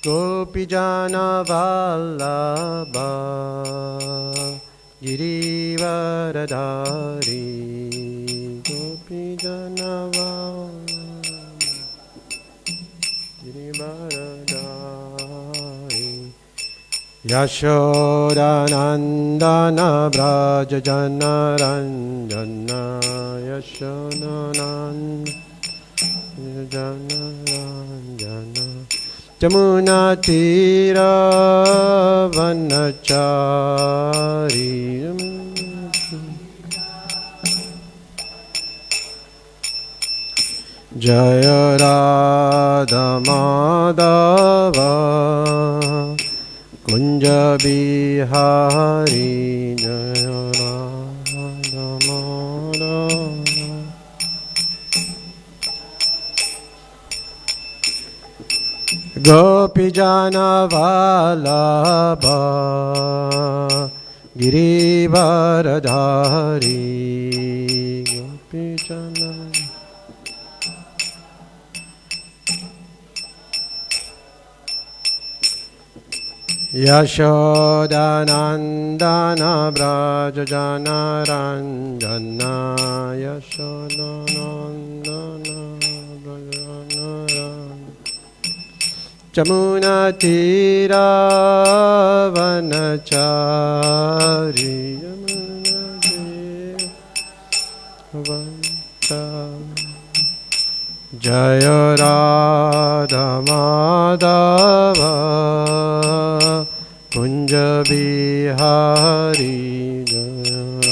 Gopijana Vallabha Girivaradhari Gopijana Vallabha Girivaradhari Yashodanandana Braja Jana Ranjana Yashodanandana Jana Ranjana Jamuna Tira Vanachari Jaya Radha Madhava Kunja Bihari Jaya Radha Madhava Gopijana Vallabha Girivaradhari Gopijana Yashodanandana Braja Jana Ranjana Yashodanandana Braja Jana Jamuna Tira Vanachari Jamuna Tira Vanachari Jaya Radha Madhava Kunja Bihari Jaya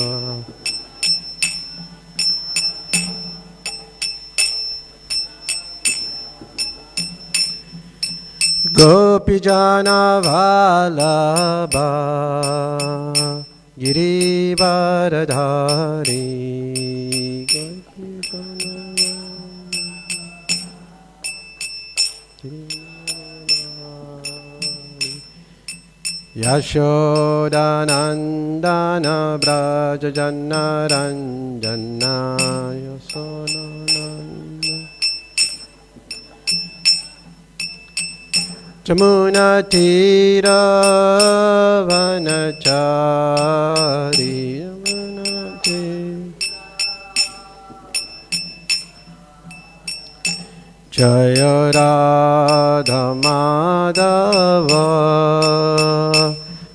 Gopijana Vallabha Girivaradhari Yashodanandana Braja Jana Ranjana Yashodanandana Jamuna Tira Vanachari Jamuna Tira Jaya Radha Madhava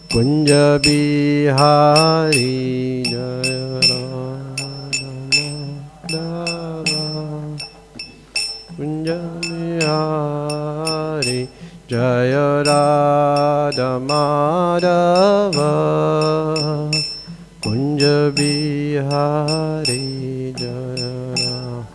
Kunja Bihari Jaya Radha Madhava Kunja Bihari Jaya Radha Madhava Kunja Bihari Jaya Radha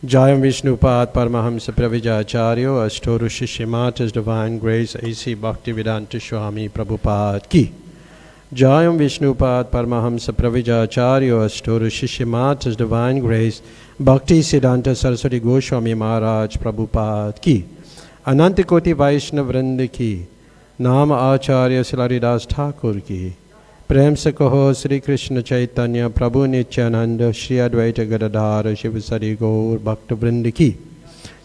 Jayam Vishnupad Paramahamsa Pravijacharyo Astoru Shishimat His Divine Grace A.C. Bhaktivedanta Swami Prabhupada Ki Jayam Vishnupad Paramahamsa Pravijacharyo Astoru Shishimat His Divine Grace Bhakti Siddhanta Saraswati Goswami Maharaj Prabhupada Ki Anantakoti Vaishnav Vrinda Ki Nama Acharya Silaridas Thakur Ki प्रेम से कहो श्री कृष्ण चैतन्य प्रभु नित्यानंद श्री अद्वैत गदाधर शिव सरी गौर भक्त वृंद की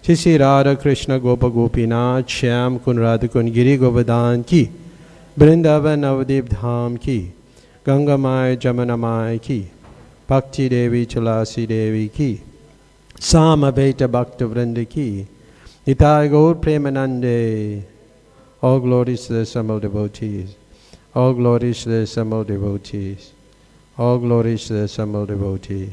श्री श्री राधा कृष्ण गोप गोपीनाथ श्याम कुन राध कुन गिरि गोवर्धन की वृंदावन नवदीप धाम की गंगा माय जमुना माय की भक्ति देवी तुलसी देवी की साम बेट भक्त वृंद की निताय गौर प्रेमानंदे all glories to the assembled devotees. All glories to the assembled devotees. All glories to the assembled devotees.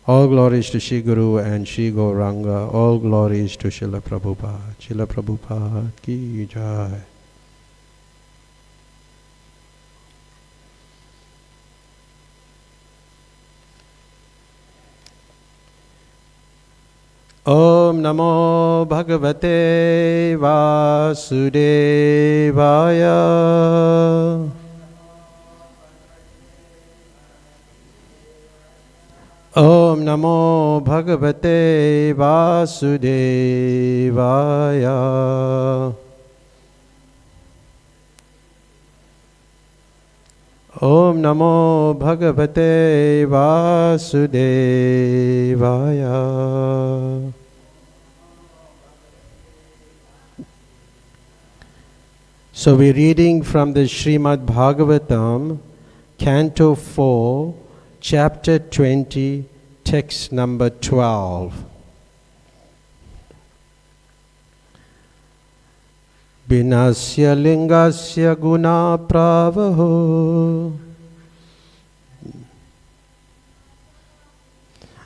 All glories to Shri Guru and Shri Gauranga. All glories to Srila Prabhupada. Srila Prabhupada ki jai. Om Namo Bhagavate Vasudevaya. Om Namo Bhagavate Vasudevaya. Om Namo Bhagavate Vasudevaya. So we're reading from the Srimad Bhagavatam, Canto 4, Chapter 20, Text number 12. Binasya lingasya guna pravaho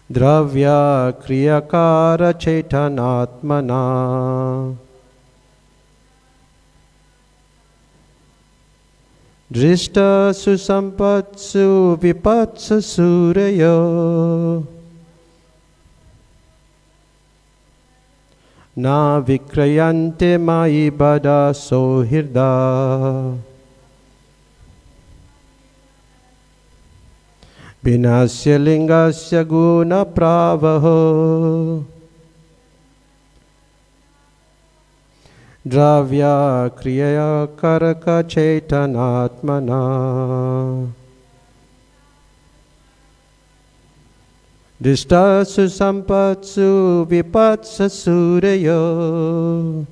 dravya kriyakara chaitanatmana drishta susampatsu vipatsa surayo na vikrayante mai bada sohirda binasya lingasya guna pravaho dravya kriyaya karaka chaitanatmana Dishta susampatsu vipatsa surayo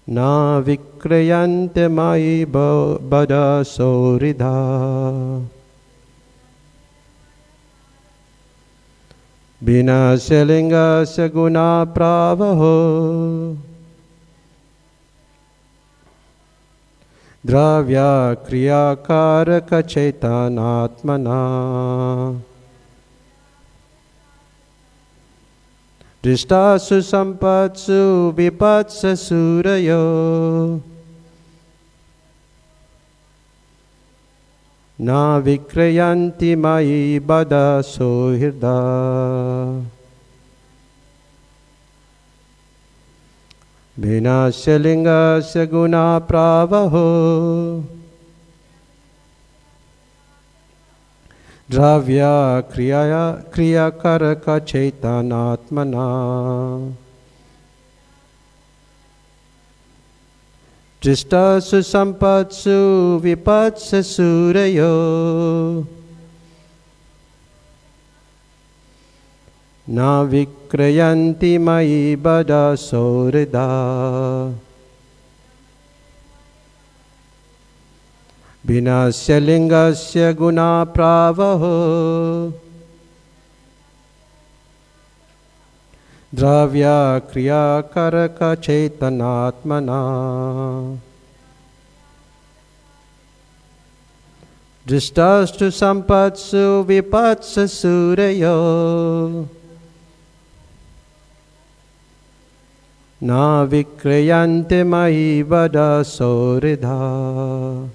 na vikrayante mai bada soridha binasya lingasya guna pravaho dravya kriyakaraka chaitanatmana drishta susampatsu vipatsa surayo na vikrayanti mai bada sohirda binasya lingasya guna pravaho dravya kriyakaraka chaitanatmana drishta susampatsu vipatsa surayo na vikrayanti mai bada sohrida binasya lingasya guna pravaho dravya kriyakaraka chaitanatmana drishtastu sampatsu vipatsa surayo na vikrayante mai bada sohridha.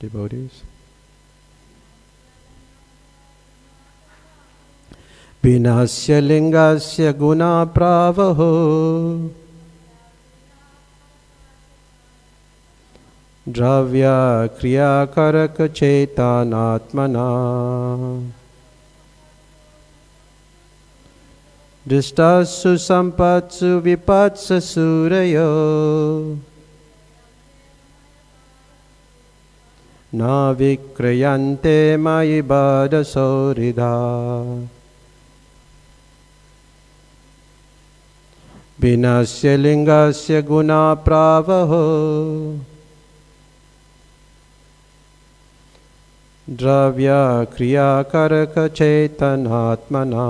Devotees. Binasya lingasya guna pravaho dravya kriyakaraka chaitanatmana drishtasu sampatsu vipatsa surayo na vikrayante mai bada sohridha binasya lingasya guna pravaho dravya kriyakaraka chaitanatmana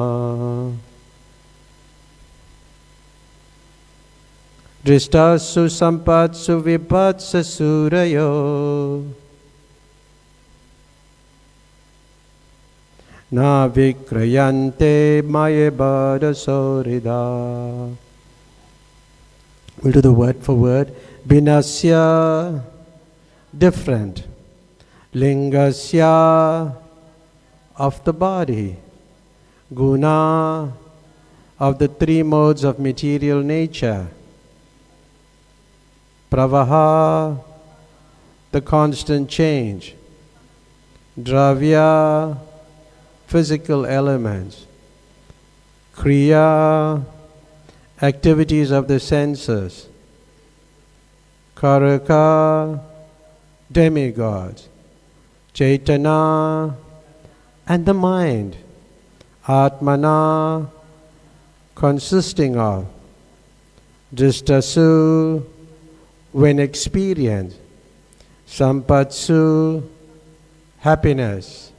drishtasu sampatsu vipatsa surayo na vikrayante maya bada sohridha. We'll do the word for word. Binasya, different. Lingasya, of the body. Guna, of the three modes of material nature. Pravaha, the constant change. Dravya, physical elements. Kriya, activities of the senses. Karaka, demigods. Chaitana, and the mind. Atmana, consisting of. Dristasu, when experienced. Sampatsu, happiness.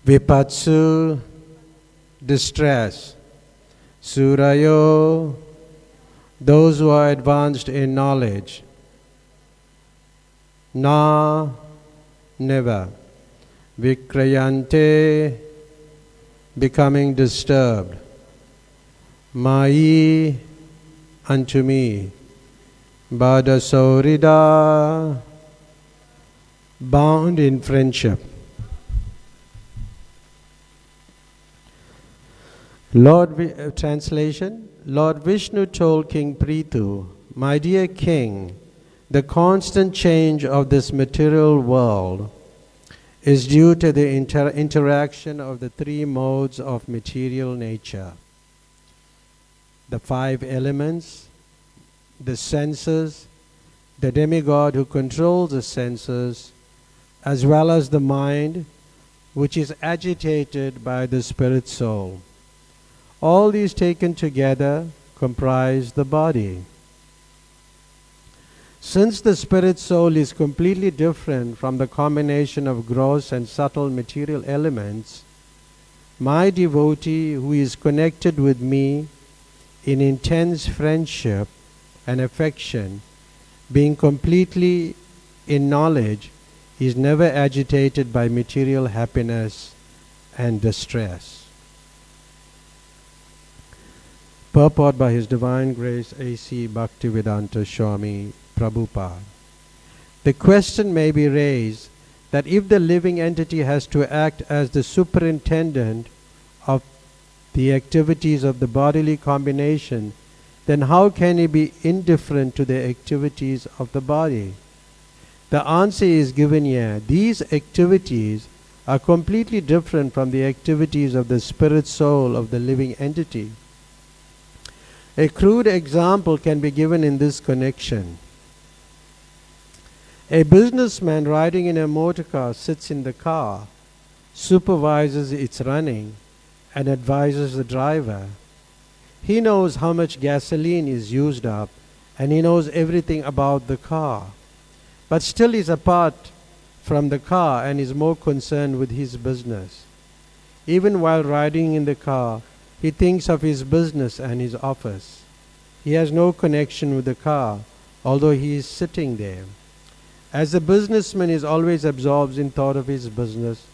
Vipatsu, distress. Surayo, those who are advanced in knowledge. Na, never. Vikrayante, becoming disturbed. Mai, unto me. Badasaurida, bound in friendship. Translation. Lord Vishnu told King Prithu, my dear king, the constant change of this material world is due to the interaction of the three modes of material nature. The five elements, the senses, the demigod who controls the senses, as well as the mind, which is agitated by the spirit soul. All these taken together comprise the body. Since the spirit soul is completely different from the combination of gross and subtle material elements, my devotee who is connected with me in intense friendship and affection, being completely in knowledge, is never agitated by material happiness and distress. Purport by His Divine Grace A.C. Bhaktivedanta Swami Prabhupada. The question may be raised that if the living entity has to act as the superintendent of the activities of the bodily combination, then how can he be indifferent to the activities of the body? The answer is given here. These activities are completely different from the activities of the spirit soul of the living entity. A crude example can be given in this connection. A businessman riding in a motor car sits in the car, supervises its running, and advises the driver. He knows how much gasoline is used up, and he knows everything about the car, but still is apart from the car and is more concerned with his business. Even while riding in the car, he thinks of his business and his office. He has no connection with the car, although he is sitting there. As the businessman is always absorbed in thought of his business,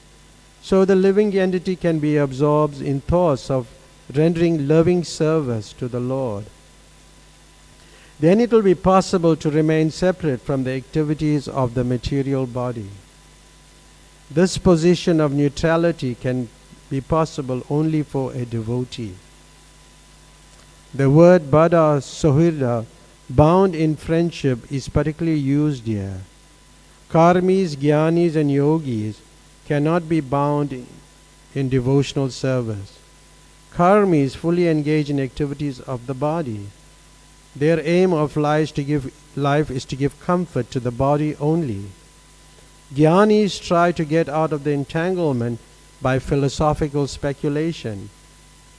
so the living entity can be absorbed in thoughts of rendering loving service to the Lord. Then it will be possible to remain separate from the activities of the material body. This position of neutrality can be possible only for a devotee. The word Bada Sohirda, bound in friendship, is particularly used here. Karmis, Jnanis and Yogis cannot be bound in devotional service. Karmis fully engage in activities of the body. Their aim of life is to give comfort to the body only. Jnanis try to get out of the entanglement by philosophical speculation,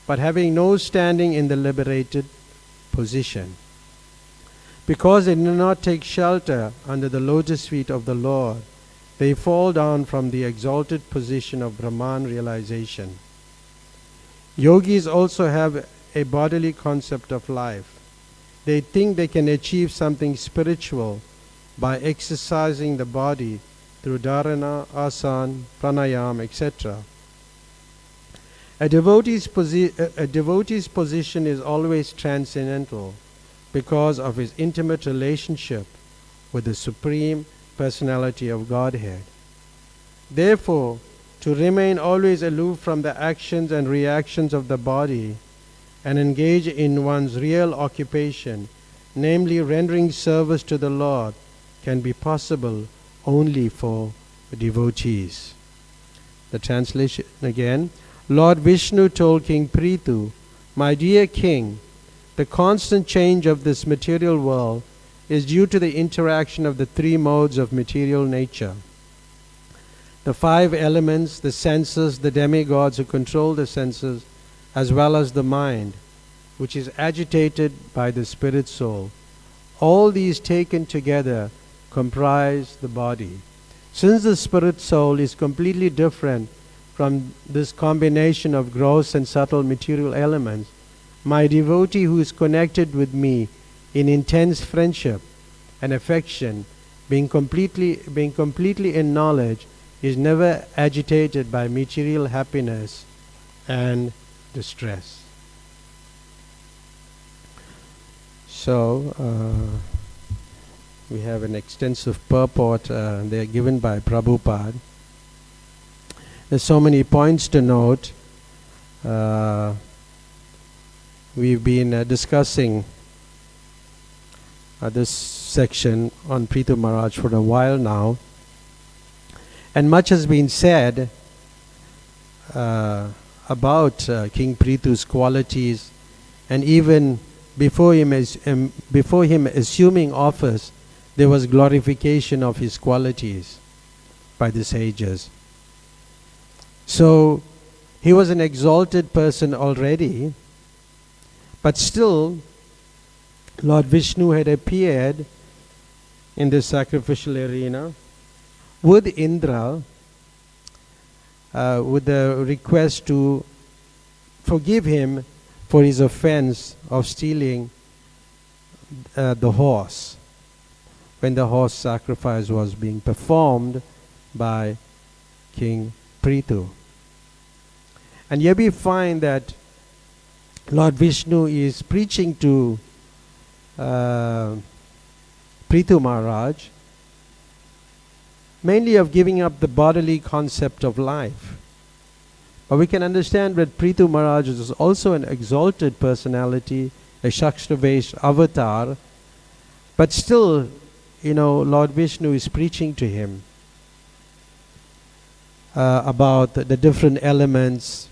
but having no standing in the liberated position. Because they do not take shelter under the lotus feet of the Lord, they fall down from the exalted position of Brahman realization. Yogis also have a bodily concept of life. They think they can achieve something spiritual by exercising the body through dharana, asana, pranayama, etc. A devotee's position is always transcendental because of his intimate relationship with the Supreme Personality of Godhead. Therefore, to remain always aloof from the actions and reactions of the body and engage in one's real occupation, namely rendering service to the Lord, can be possible only for devotees. The translation again. Lord Vishnu told King Prithu, "My dear king, the constant change of this material world is due to the interaction of the three modes of material nature. The five elements, the senses, the demigods who control the senses, as well as the mind, which is agitated by the spirit soul. All these taken together comprise the body. Since the spirit soul is completely different from this combination of gross and subtle material elements, my devotee who is connected with me in intense friendship and affection, being completely in knowledge, is never agitated by material happiness and distress." So we have an extensive purport there given by Prabhupada. There's so many points to note. We've been discussing this section on Prithu Maharaj for a while now, and much has been said about King Prithu's qualities, and even before him assuming office, there was glorification of his qualities by the sages. So he was an exalted person already, but still Lord Vishnu had appeared in the sacrificial arena with Indra with the request to forgive him for his offense of stealing the horse when the horse sacrifice was being performed by King Prithu. And here we find that Lord Vishnu is preaching to Prithu Maharaj mainly of giving up the bodily concept of life. But we can understand that Prithu Maharaj is also an exalted personality, a Shakshravesha avatar, but still, Lord Vishnu is preaching to him about the different elements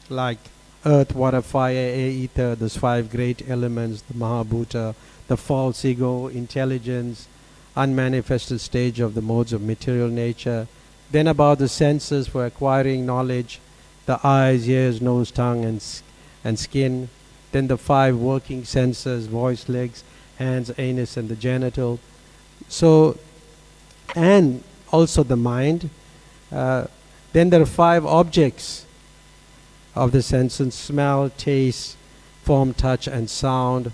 like earth, water, fire, air, ether, those five great elements, the Mahabhuta, the false ego, intelligence, unmanifested stage of the modes of material nature. Then about the senses for acquiring knowledge, the eyes, ears, nose, tongue, and skin. Then the five working senses, voice, legs, hands, anus, and the genital. So, and also the mind. Then there are five objects of the senses: smell, taste, form, touch, and sound.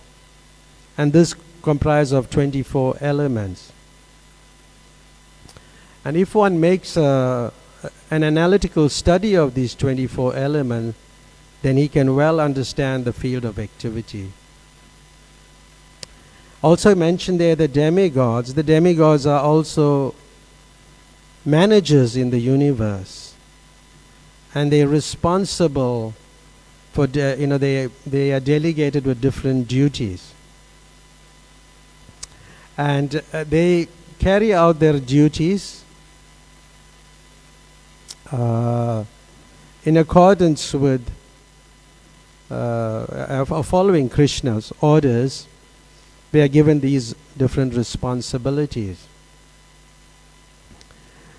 And this comprises of 24 elements. And if one makes an analytical study of these 24 elements, then he can well understand the field of activity. Also mentioned there the demigods. The demigods are also managers in the universe, and they are responsible for they are delegated with different duties, and they carry out their duties in accordance with following Krishna's orders. They are given these different responsibilities.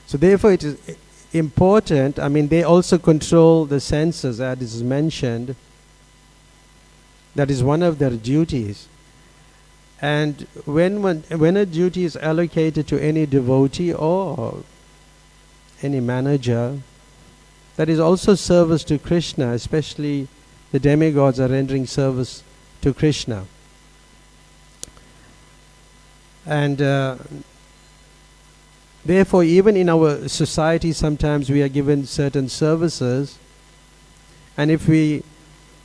So therefore it is important, they also control the senses, as is mentioned. That is one of their duties. And when a duty is allocated to any devotee or any manager, that is also service to Krishna, especially the demigods are rendering service to Krishna. And therefore, even in our society, sometimes we are given certain services, and if we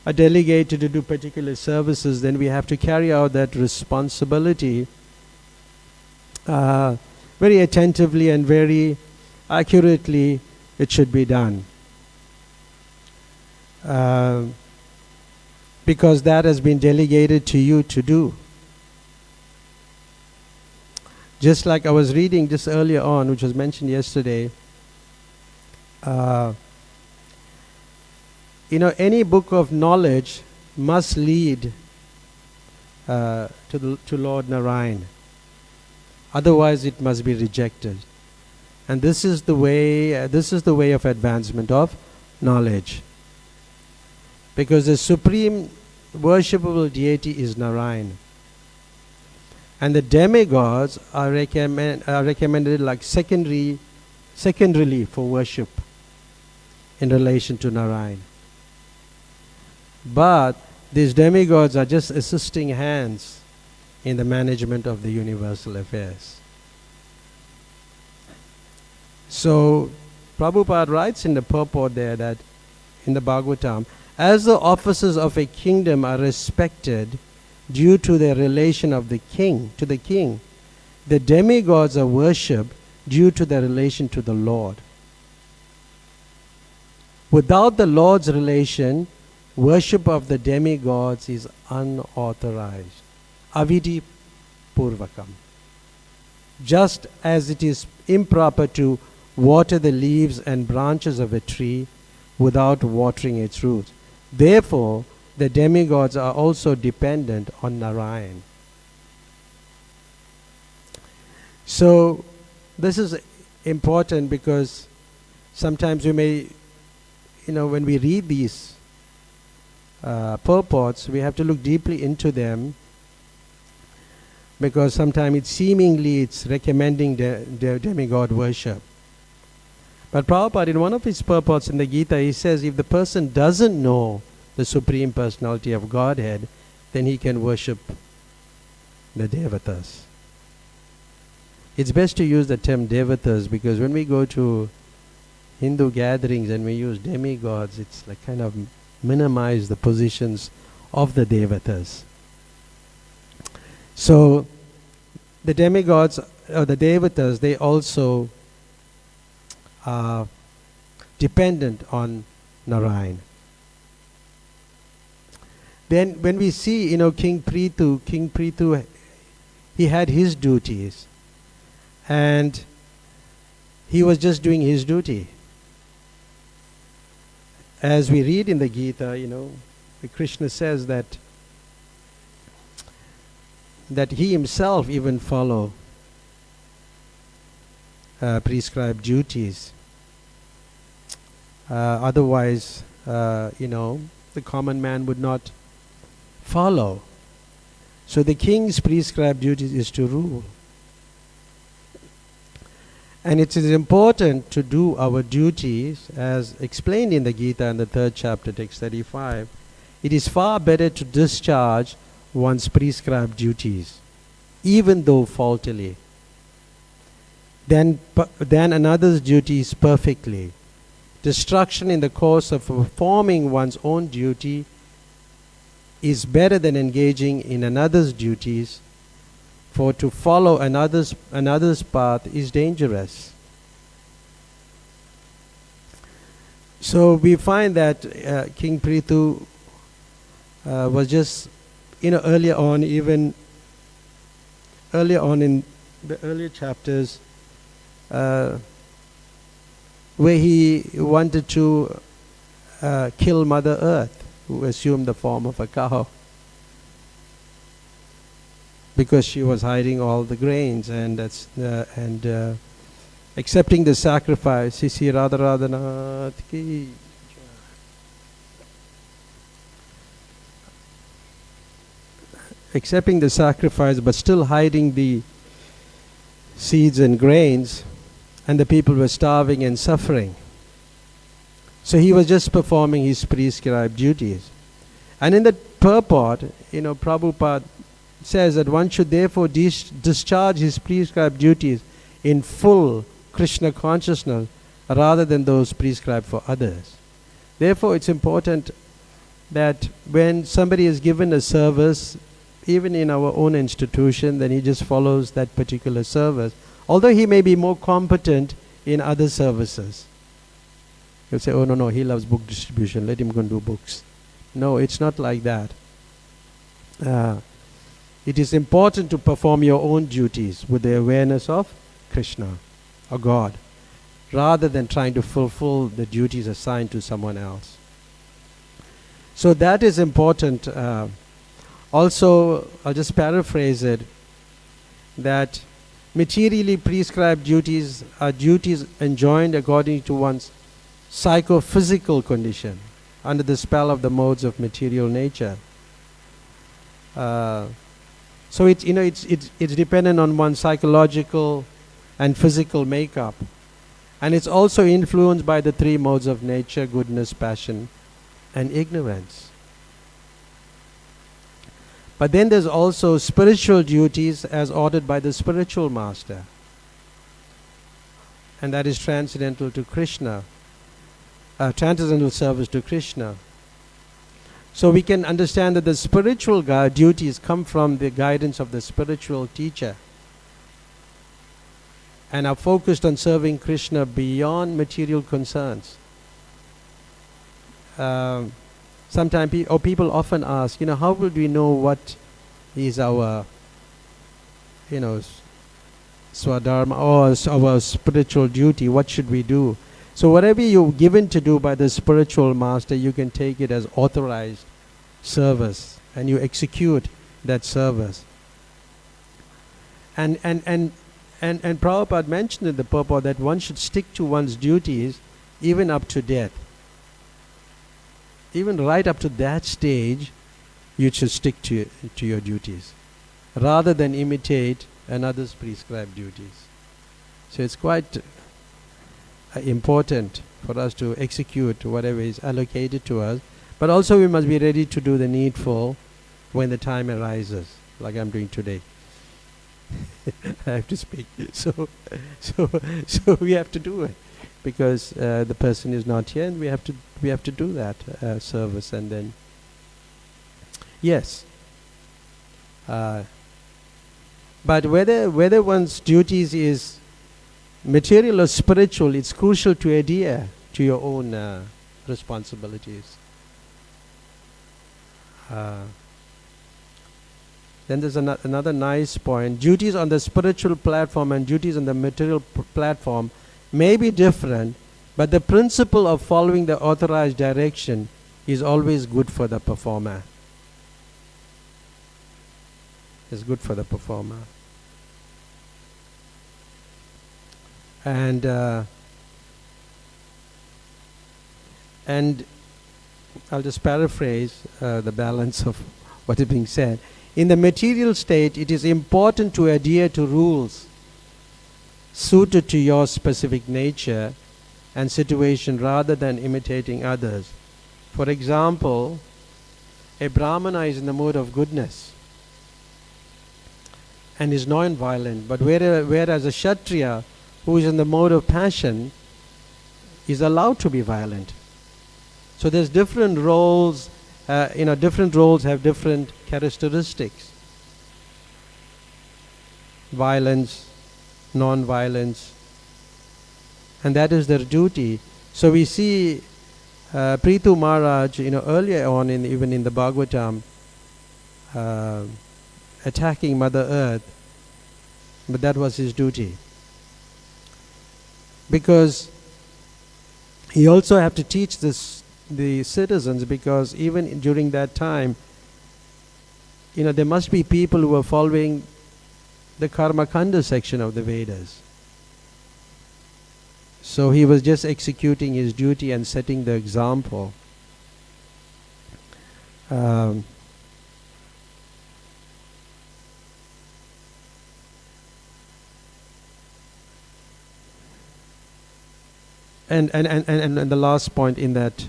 are delegated to do particular services, then we have to carry out that responsibility very attentively and very accurately. It should be done. Because that has been delegated to you to do. Just like I was reading just earlier on, which was mentioned yesterday, any book of knowledge must lead to Lord Narayan. Otherwise it must be rejected. And this is the way of advancement of knowledge. Because the supreme worshipable deity is Narayan. And the demigods are recommended like secondarily for worship in relation to Narayan. But these demigods are just assisting hands in the management of the universal affairs. So Prabhupada writes in the purport there that in the Bhagavatam, as the officers of a kingdom are respected due to their relation of the king to the king, the demigods are worshipped due to their relation to the Lord. Without the Lord's relation, worship of the demigods is unauthorized. Avidi purvakam. Just as it is improper to water the leaves and branches of a tree without watering its roots. Therefore, the demigods are also dependent on Narayan. So, this is important because sometimes we may, when we read these purports, we have to look deeply into them, because sometimes it's recommending demigod worship. But Prabhupada, in one of his purports in the Gita, he says if the person doesn't know the Supreme Personality of Godhead, then he can worship the devatas. It's best to use the term devatas, because when we go to Hindu gatherings and we use demigods, it's like kind of minimize the positions of the devatas. So the demigods or the devatas, they also are dependent on Narayan. Then when we see, King Prithu, he had his duties and he was just doing his duty. As we read in the Gita, Krishna says that he himself even follow prescribed duties. Otherwise, the common man would not follow. So the king's prescribed duty is to rule. And it is important to do our duties as explained in the Gita in the 3rd chapter, text 35. It is far better to discharge one's prescribed duties, even though faultily, than another's duties perfectly. Destruction in the course of performing one's own duty is better than engaging in another's duties, for to follow another's path is dangerous. So we find that King Prithu was just, earlier on in the earlier chapters, where he wanted to kill Mother Earth, who assumed the form of a cow, because she was hiding all the grains and accepting the sacrifice. Sisi Radha Radhanath ki. Accepting the sacrifice but still hiding the seeds and grains, and the people were starving and suffering. So he was just performing his prescribed duties. And in the purport, Prabhupada says that one should therefore discharge his prescribed duties in full Krishna consciousness rather than those prescribed for others. Therefore, it's important that when somebody is given a service, even in our own institution, then he just follows that particular service, although he may be more competent in other services. You'll say, oh no, he loves book distribution, let him go and do books. No, it's not like that. It is important to perform your own duties with the awareness of Krishna or God, rather than trying to fulfill the duties assigned to someone else. So that is important. Also, I'll just paraphrase it, that materially prescribed duties are duties enjoined according to one's psychophysical condition under the spell of the modes of material nature. So it's dependent on one's psychological and physical makeup, and it's also influenced by the three modes of nature: goodness, passion, and ignorance. But then there's also spiritual duties as ordered by the spiritual master, and that is transcendental to Krishna, transcendental service to Krishna. So we can understand that the spiritual duties come from the guidance of the spiritual teacher and are focused on serving Krishna beyond material concerns. Sometimes people often ask, how would we know what is our, swadharma or our spiritual duty? What should we do? So whatever you're given to do by the spiritual master, you can take it as authorized service, and you execute that service. And Prabhupada mentioned in the purport that one should stick to one's duties even up to death. Even right up to that stage, you should stick to your duties, rather than imitate another's prescribed duties. So it's quite important for us to execute whatever is allocated to us, but also we must be ready to do the needful when the time arises, like I'm doing today. I have to speak. So we have to do it, because the person is not here, and we have to do that service. And then, yes. But whether one's duties is material or spiritual, it's crucial to adhere to your own responsibilities. Then there's another nice point. Duties on the spiritual platform and duties on the material platform may be different, but the principle of following the authorized direction is always good for the performer. It's good for the performer. And I'll just paraphrase the balance of what is being said. In the material state, it is important to adhere to rules suited to your specific nature and situation rather than imitating others. For example, a Brahmana is in the mode of goodness and is non-violent, but whereas a Kshatriya who is in the mode of passion is allowed to be violent. So there's different roles, different roles have different characteristics. Violence, non-violence, and that is their duty. So we see Prithu Maharaj, earlier on even in the Bhagavatam, attacking Mother Earth, but that was his duty. Because he also had to teach the citizens, because even during that time, there must be people who are following the Karma Kanda section of the Vedas. So he was just executing his duty and setting the example. And the last point in that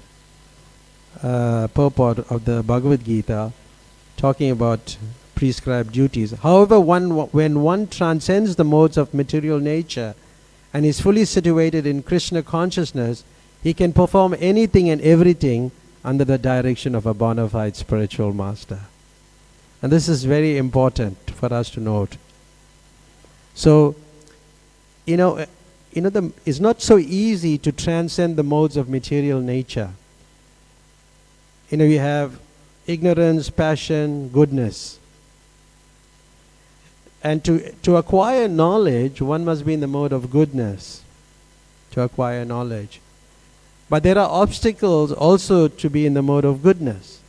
purport of the Bhagavad Gita, talking about prescribed duties. However, when one transcends the modes of material nature and is fully situated in Krishna consciousness, he can perform anything and everything under the direction of a bona fide spiritual master. And this is very important for us to note. So, it's not so easy to transcend the modes of material nature. You have ignorance, passion, goodness. And to acquire knowledge, one must be in the mode of goodness to acquire knowledge. But there are obstacles also to be in the mode of goodness.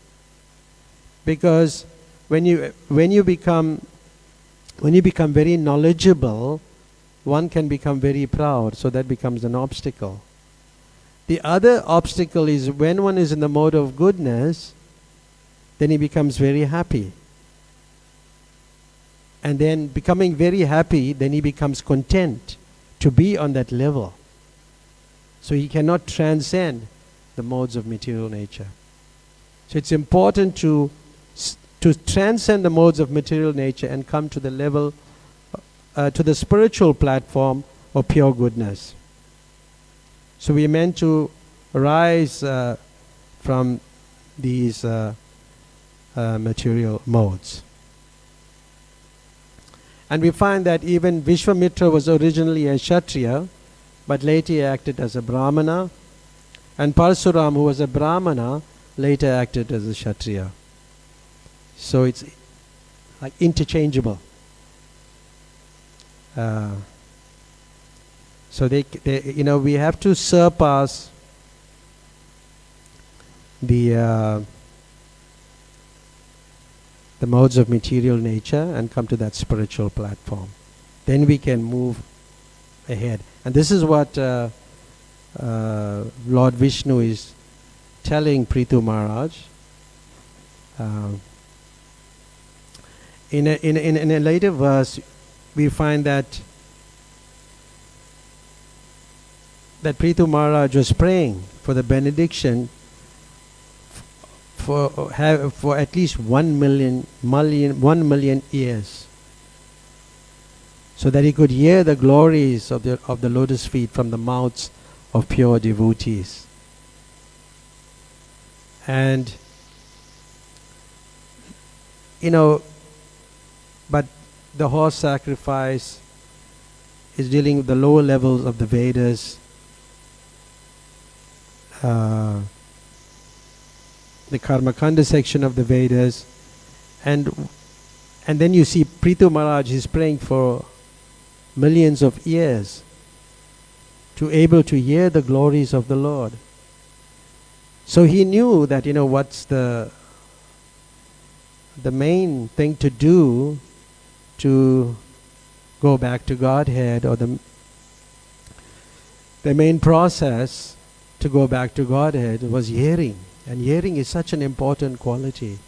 Because when you become very knowledgeable, one can become very proud, so that becomes an obstacle. The other obstacle is when one is in the mode of goodness, then he becomes very happy. And then becoming very happy, then he becomes content to be on that level. So he cannot transcend the modes of material nature. So it's important to transcend the modes of material nature and come to the level, to the spiritual platform of pure goodness. So we are meant to rise from these material modes. And we find that even Vishwamitra was originally a Kshatriya, but later he acted as a Brahmana. And Parsuram, who was a Brahmana, later acted as a Kshatriya. So it's like interchangeable. So we have to surpass the modes of material nature and come to that spiritual platform. Then we can move ahead. And this is what Lord Vishnu is telling Prithu Maharaj. In a later verse, we find that Prithu Maharaj was praying for the benediction for at least 1 million years, so that he could hear the glories of the lotus feet from the mouths of pure devotees. And but the horse sacrifice is dealing with the lower levels of the Vedas. The Karmakanda section of the Vedas, and then you see Prithu Maharaj is praying for millions of years to able to hear the glories of the Lord. So he knew that what's the main thing to do to go back to Godhead, or the main process to go back to Godhead was hearing. And hearing is such an important quality.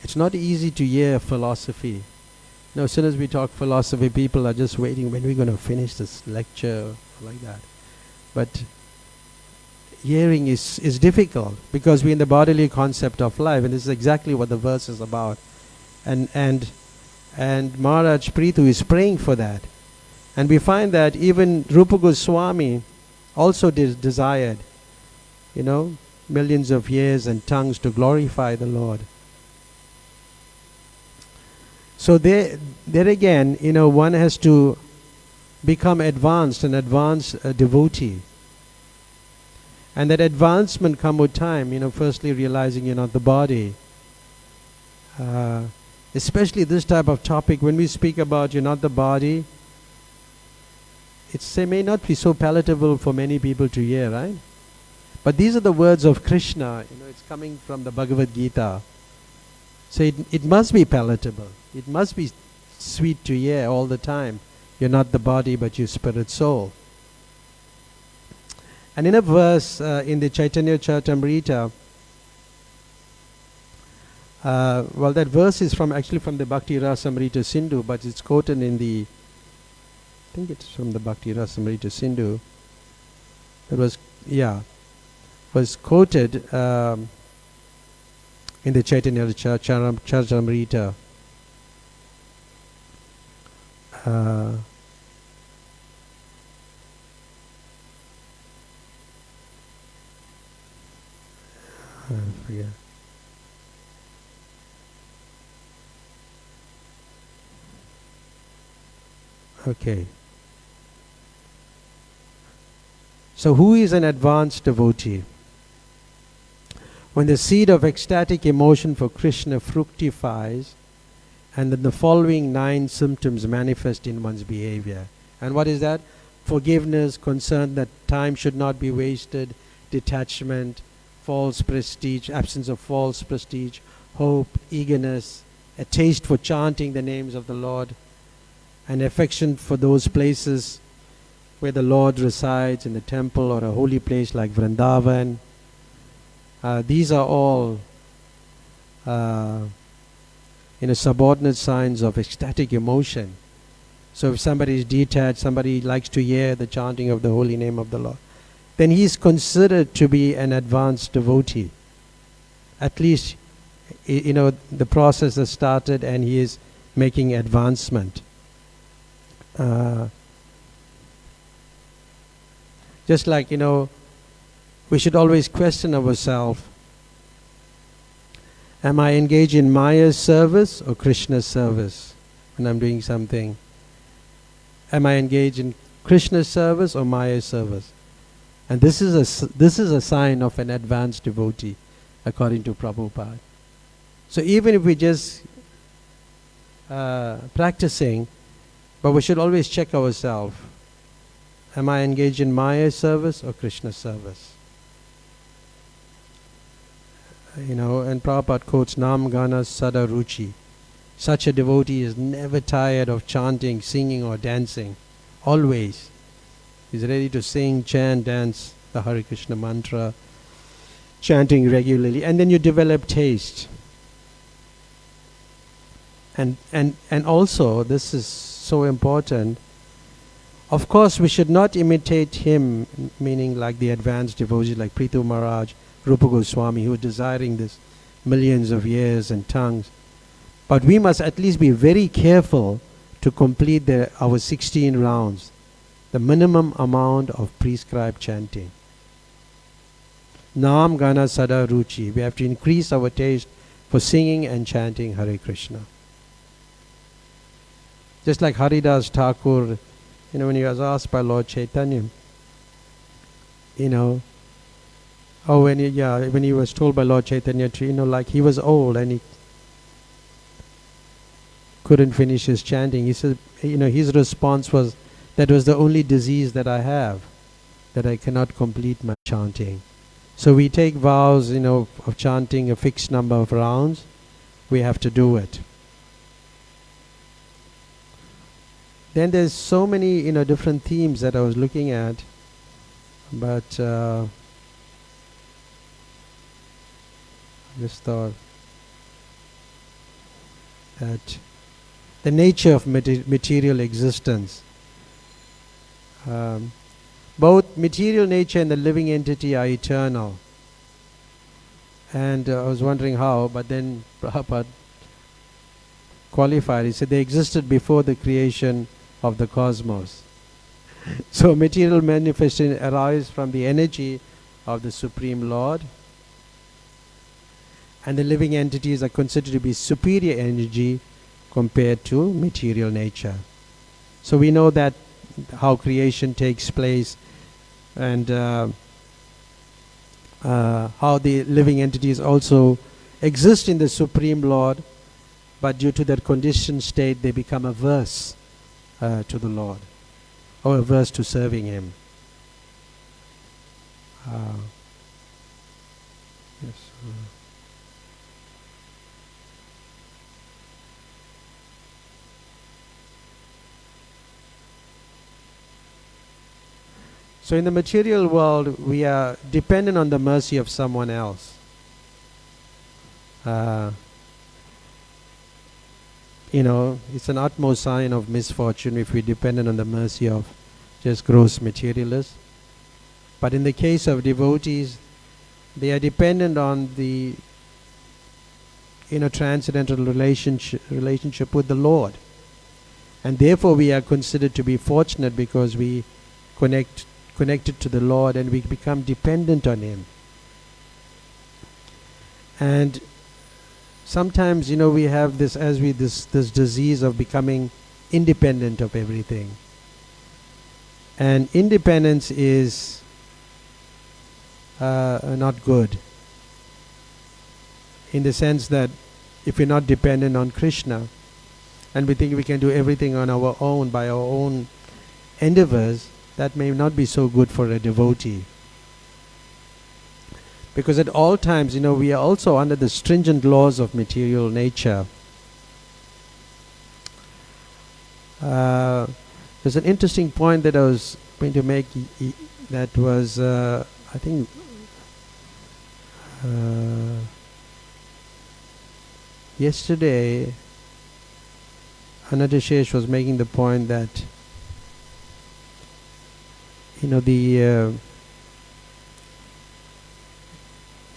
It's not easy to hear philosophy. As soon as we talk philosophy, people are just waiting when we're going to finish this lecture, like that. But hearing is difficult, because we're in the bodily concept of life, and this is exactly what the verse is about. And Maharaj Prithu is praying for that. And we find that even Rupa Goswami also desired, millions of years and tongues to glorify the Lord. So there again, one has to become an advanced devotee. And that advancement comes with time, firstly realizing you're not the body. Especially this type of topic, when we speak about you're not the body, it may not be so palatable for many people to hear, right? But these are the words of Krishna. It's coming from the Bhagavad Gita. So it must be palatable. It must be sweet to hear all the time. You're not the body, but you're spirit soul. And in a verse in the Chaitanya Charitamrita, that verse is actually from the Bhakti Rasamrita Sindhu, but it's quoted in I think it's from the Bhakti Rasamrita Sindhu. It was quoted in the Chaitanya Charitamrita. I forget. Okay. So who is an advanced devotee? When the seed of ecstatic emotion for Krishna fructifies, and then the following 9 symptoms manifest in one's behavior. And what is that? forgiveness, concern that time should not be wasted, detachment, false prestige, absence of false prestige, hope, eagerness, a taste for chanting the names of the Lord, an affection for those places where the Lord resides, in the temple or a holy place like Vrindavan. These are all subordinate signs of ecstatic emotion. So if somebody is detached, somebody likes to hear the chanting of the holy name of the Lord, then he is considered to be an advanced devotee. At least, the process has started and he is making advancement. Just like, we should always question ourselves. Am I engaged in Maya's service or Krishna's service when I'm doing something? Am I engaged in Krishna's service or Maya's service? And this is a sign of an advanced devotee, according to Prabhupada. So even if we just practicing, but we should always check ourselves. Am I engaged in Maya's service or Krishna's service? And Prabhupada quotes Nam Gana Sada Ruchi. Such a devotee is never tired of chanting, singing or dancing. Always. He's ready to sing, chant, dance the Hare Krishna mantra, chanting regularly. And then you develop taste. And also, this is so important, of course we should not imitate him, meaning like the advanced devotees like Prithu Maharaj, Rupa Goswami, who are desiring this millions of years and tongues. But we must at least be very careful to complete our 16 rounds, the minimum amount of prescribed chanting. Nam Gana Sada Ruchi. We have to increase our taste for singing and chanting Hare Krishna. Just like Haridas Thakur, when he was asked by Lord Chaitanya, when he was told by Lord Chaitanya to, like he was old and he couldn't finish his chanting. He said, his response was, that was the only disease that I have, that I cannot complete my chanting. So we take vows, of chanting a fixed number of rounds. We have to do it. Then there's so many, different themes that I was looking at, but just thought that the nature of material existence. Both material nature and the living entity are eternal. And I was wondering how, but then Prabhupada qualified. He said they existed before the creation of the cosmos. So material manifestation arises from the energy of the Supreme Lord, and the living entities are considered to be superior energy compared to material nature. So we know that how creation takes place, and how the living entities also exist in the Supreme Lord, but due to their conditioned state they become averse to the Lord, or averse to serving Him. Yes. So in the material world, we are dependent on the mercy of someone else. It's an utmost sign of misfortune if we're dependent on the mercy of just gross materialists. But in the case of devotees, they are dependent on the transcendental relationship with the Lord. And therefore we are considered to be fortunate because we connected to the Lord and we become dependent on Him. And sometimes, we have this disease of becoming independent of everything. And independence is not good, in the sense that if we're not dependent on Krishna and we think we can do everything on our own, by our own endeavors, that may not be so good for a devotee. Because at all times, we are also under the stringent laws of material nature. There's an interesting point that I was going to make, that was, I think, yesterday, Anadashesh was making the point that, the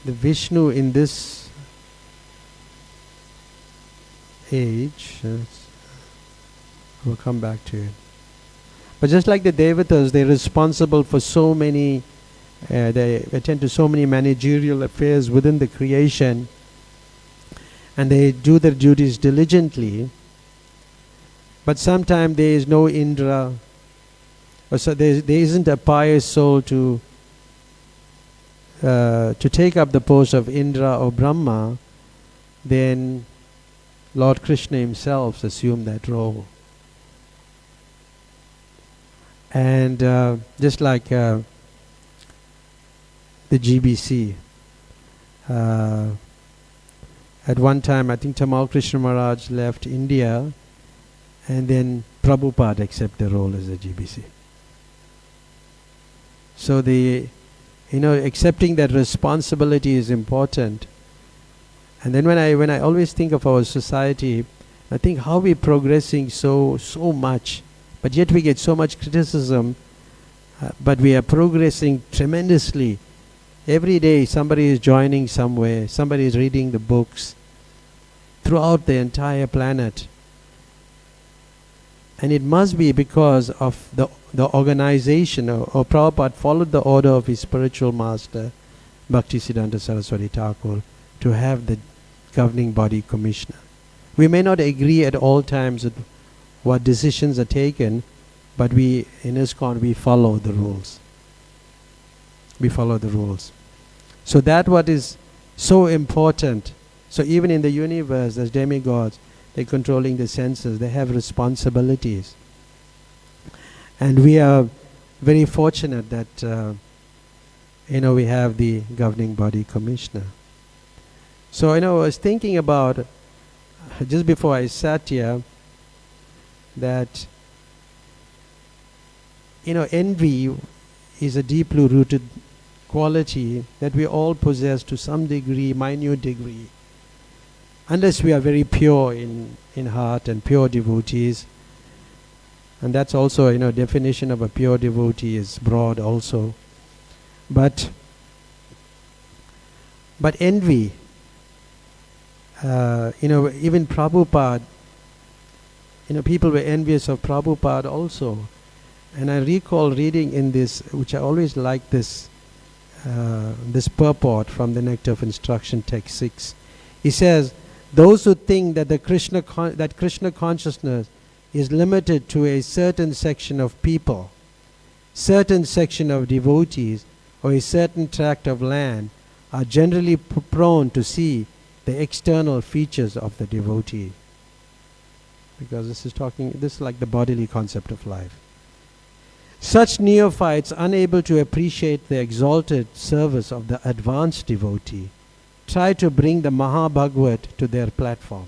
Vishnu in this age, we'll come back to it. But just like the Devatas, they're responsible for so many, they attend to so many managerial affairs within the creation, and they do their duties diligently. But sometimes there is no Indra, or so there isn't a pious soul to take up the post of Indra or Brahma. Then Lord Krishna himself assumed that role. And just like the GBC, at one time I think Tamal Krishna Maharaj left India, and then Prabhupada accepted the role as a GBC. So accepting that responsibility is important. And then when I always think of our society, I think how we're progressing so much, but yet we get so much criticism, but we are progressing tremendously. Every day somebody is joining somewhere, somebody is reading the books throughout the entire planet. And it must be because of the organization, or Prabhupada followed the order of his spiritual master, Bhaktisiddhanta Saraswati Thakur, to have the governing body commissioner. We may not agree at all times with what decisions are taken, but we, in ISKCON, we follow the rules. We follow the rules. So that what is so important. So even in the universe, there's demigods, they're controlling the senses, they have responsibilities. And we are very fortunate that, we have the governing body commissioner. So, I was thinking about, just before I sat here, that, envy is a deeply rooted quality that we all possess to some degree, minute degree. Unless we are very pure in heart and pure devotees. And that's also, definition of a pure devotee is broad also. But envy, even Prabhupada, people were envious of Prabhupada also. And I recall reading in this, which I always like this purport from the Nectar of Instruction, text 6. He says, those who think that Krishna consciousness is limited to a certain section of people, certain section of devotees, or a certain tract of land, are generally prone to see the external features of the devotee. Because this is like the bodily concept of life. Such neophytes, unable to appreciate the exalted service of the advanced devotee, try to bring the Mahabhagavat to their platform.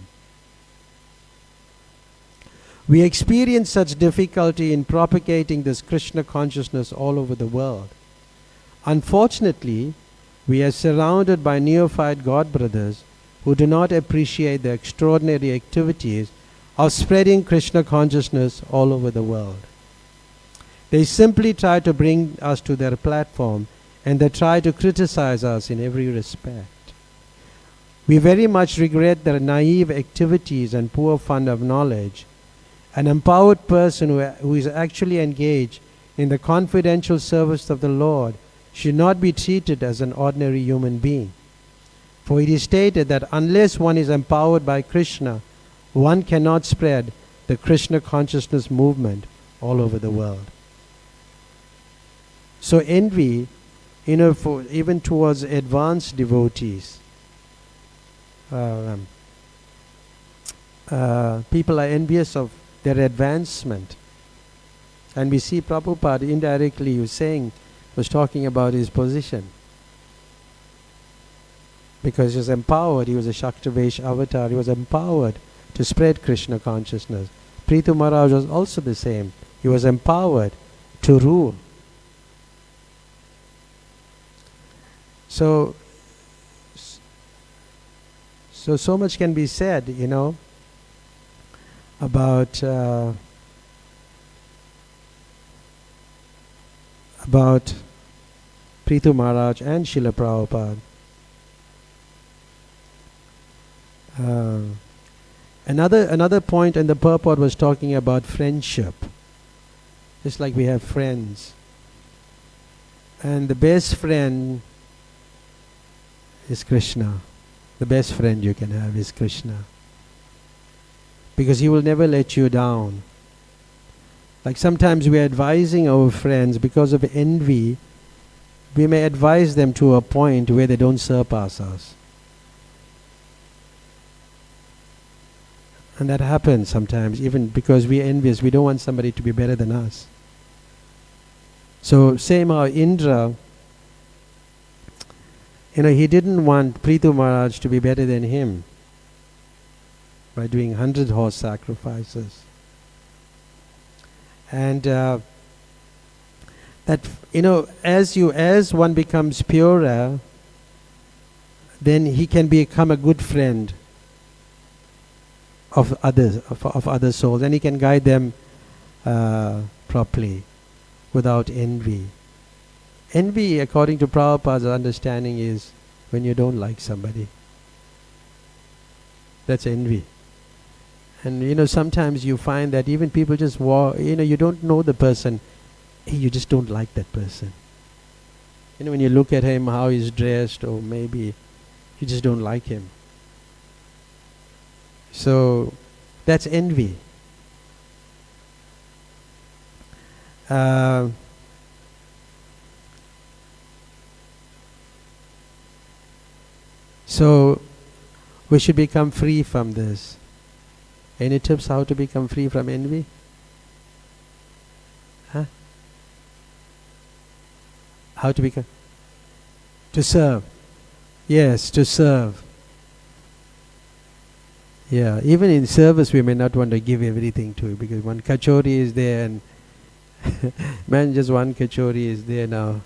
We experience such difficulty in propagating this Krishna consciousness all over the world. Unfortunately, we are surrounded by neophyte God brothers who do not appreciate the extraordinary activities of spreading Krishna consciousness all over the world. They simply try to bring us to their platform, and they try to criticize us in every respect. We very much regret their naive activities and poor fund of knowledge. An empowered person who is actually engaged in the confidential service of the Lord should not be treated as an ordinary human being. For it is stated that unless one is empowered by Krishna, one cannot spread the Krishna consciousness movement all over the world. So envy, for even towards advanced devotees, people are envious of their advancement. And we see Prabhupada indirectly was talking about his position. Because he was empowered, he was a Shaktavesh avatar, he was empowered to spread Krishna consciousness. Prithu Maharaj was also the same. He was empowered to rule. So much can be said, about Prithu Maharaj and Srila Prabhupada. Another point, and the purport was talking about friendship. Just like we have friends. And the best friend is Krishna. The best friend you can have is Krishna. Because he will never let you down. Like sometimes we are advising our friends because of envy. We may advise them to a point where they don't surpass us. And that happens sometimes, even because we are envious. We don't want somebody to be better than us. So same how Indra, he didn't want Prithu Maharaj to be better than him by doing 100 horse sacrifices. And as one becomes purer, then he can become a good friend of others, of other souls, and he can guide them properly without envy. Envy, according to Prabhupada's understanding, is when you don't like somebody. That's envy. And sometimes you find that even people just you don't know the person, you just don't like that person. When you look at him, how he's dressed, or maybe you just don't like him. So that's envy. So we should become free from this. Any tips how to become free from envy? How to become? To serve. Yes, to serve. Yeah, even in service we may not want to give everything to it, because one kachori is there and man, just one kachori is there now,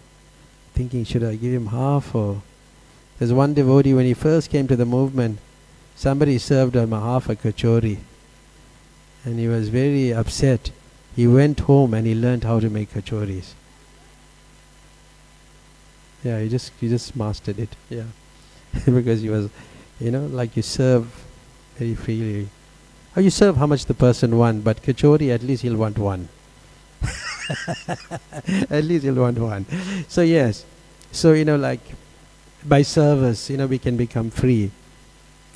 thinking, should I give him half? Or there's one devotee, when he first came to the movement, somebody served him half a kachori and he was very upset. He went home and he learned how to make kachoris. Yeah, he just mastered it. Yeah. Because he was, like you serve very freely. Or you serve how much the person wants, but kachori, at least he'll want one. At least he'll want one. So yes, so like by service, we can become free.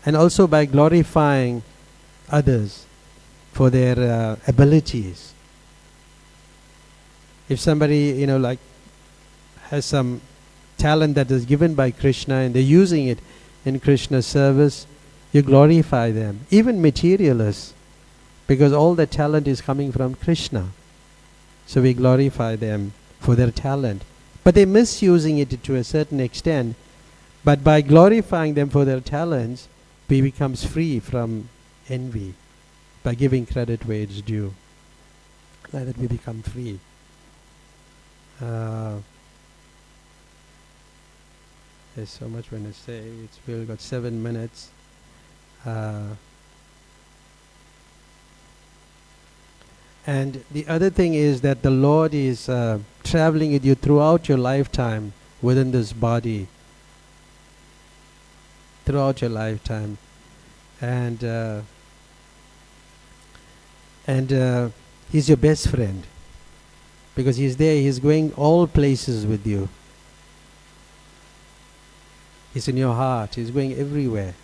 And also by glorifying others for their abilities. If somebody, like has some talent that is given by Krishna and they're using it in Krishna's service, you glorify them. Even materialists, because all the talent is coming from Krishna. So we glorify them for their talent. But they're misusing it to a certain extent. But by glorifying them for their talents, we become free from envy by giving credit where it's due. Like that we become free. There's so much when I say. We've got 7 minutes. And the other thing is that the Lord is traveling with you throughout your lifetime within this body. Throughout your lifetime. And He's your best friend. Because He's there, He's going all places with you. He's in your heart, He's going everywhere.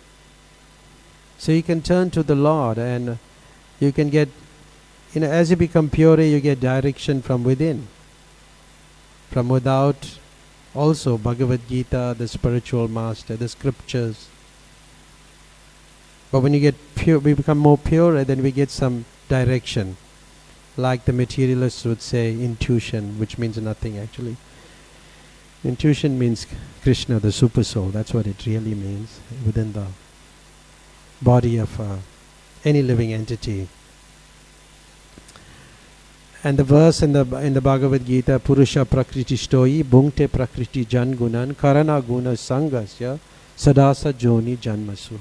So you can turn to the Lord and you can get, as you become purer, you get direction from within. From without, also Bhagavad Gita, the spiritual master, the scriptures. But when you get pure, we become more purer, then we get some direction. like the materialists would say, intuition, which means nothing actually. Intuition means Krishna, the super soul. That's what it really means within the body of any living entity. And the verse in the Bhagavad Gita, Purusha Prakriti Shtoi, Bhunkte Prakriti Jan Gunan, Karana Guna Sangasya, Sadasa Joni Janmasu.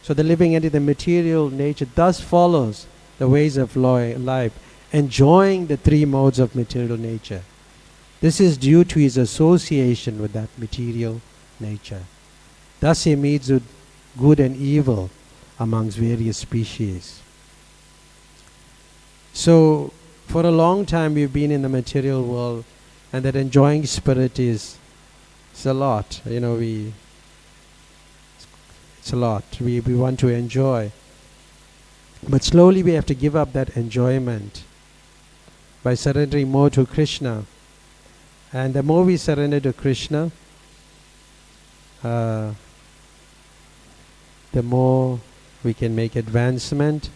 So the living entity, the material nature, thus follows the ways of life, enjoying the three modes of material nature. This is due to his association with that material nature. Thus he meets with good and evil amongst various species. So for a long time we've been in the material world, and that enjoying spirit is a lot. It's a lot. We want to enjoy. But slowly we have to give up that enjoyment by surrendering more to Krishna. And the more we surrender to Krishna, the more we can make advancement,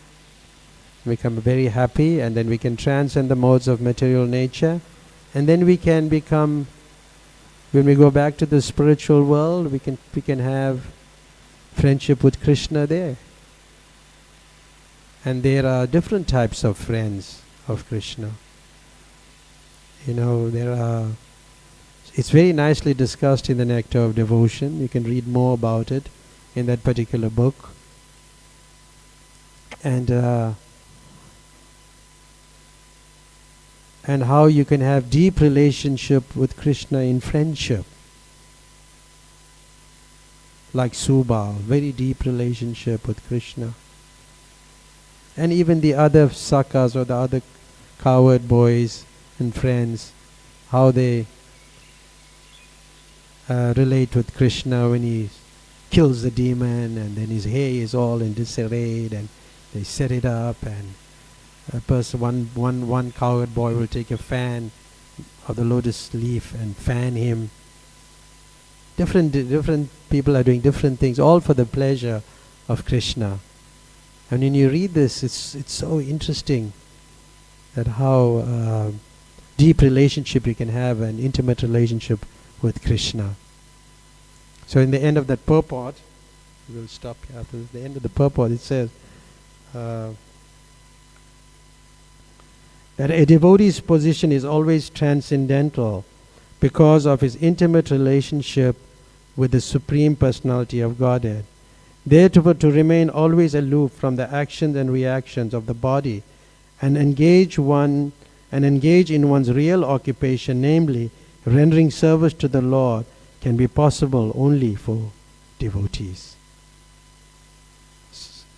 become very happy, and then we can transcend the modes of material nature. And then we can become, when we go back to the spiritual world, we can have friendship with Krishna there. And there are different types of friends of Krishna. It's very nicely discussed in the Nectar of Devotion. You can read more about it in that particular book. And how you can have deep relationship with Krishna in friendship. Like Subal, very deep relationship with Krishna. And even the other sakas or the other cowherd boys and friends, how they relate with Krishna when he kills the demon, and then his hair is all in disarray, and they set it up, and a person, one cowherd boy will take a fan of the lotus leaf and fan him. Different people are doing different things, all for the pleasure of Krishna. And when you read this, it's so interesting that how deep relationship you can have, an intimate relationship with Krishna. So in the end of that purport, we'll stop here. After the end of the purport, it says that a devotee's position is always transcendental because of his intimate relationship with the Supreme Personality of Godhead. Therefore, to remain always aloof from the actions and reactions of the body and engage in one's real occupation, namely rendering service to the Lord, can be possible only for devotees.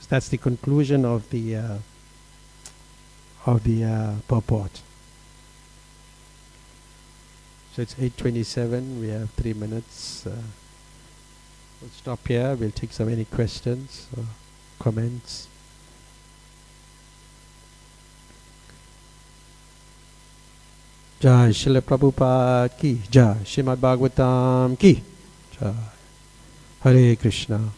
That's the conclusion of the purport. So it's 8:27. We have 3 minutes. We'll stop here. We'll take some any questions or comments. Jai Srila Prabhupada ki Jai. Srimad Bhagavatam ki Jai. Hare Krishna.